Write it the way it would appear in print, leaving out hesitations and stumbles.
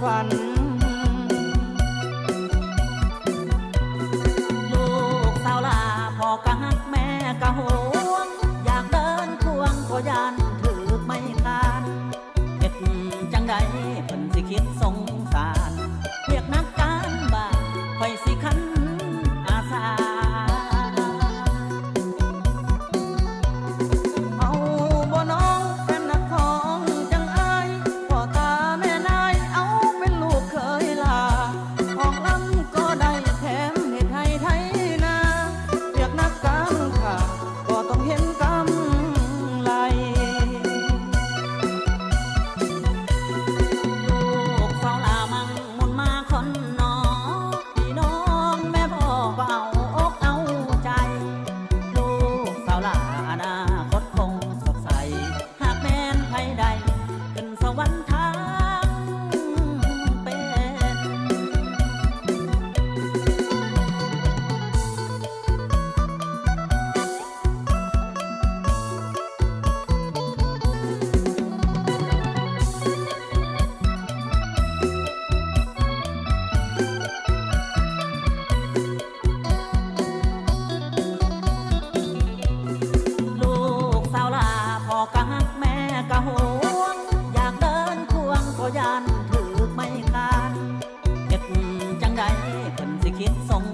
ฝันลูกสาวลาพ่อกะฮักแม่กะห่วงอยากเดินควงก็ยานถือไม่คานเฮ็ดจังใดเพิ่นสิคิดสงสารเรียกนักการบ้านคอยสิคันอาสาเอาบ่น้องแฟนนักของจังอายพ่อตาแม่นายเอาเป็นลูกเคยลาออกลำก็ได้แถมเฮ็ดให้ไทยนาเรียกนักการข่าก็ต้องเห็นกำไรลูกสาวลามั่งมุนมาคนนอพี่น้องแม่พ่อก็เอาอกเอาใจลูกสาวลาอนาคตคงสดใสหากแม่นไผใดขึ้นสวรรค์ทางเป็น ลูกสาวลาพ่อกะฮักแม่กะห่วงอยากเดินควงก็ยานถือไม่คานเฮ็ดจังใดเพิ่นสิคิดสง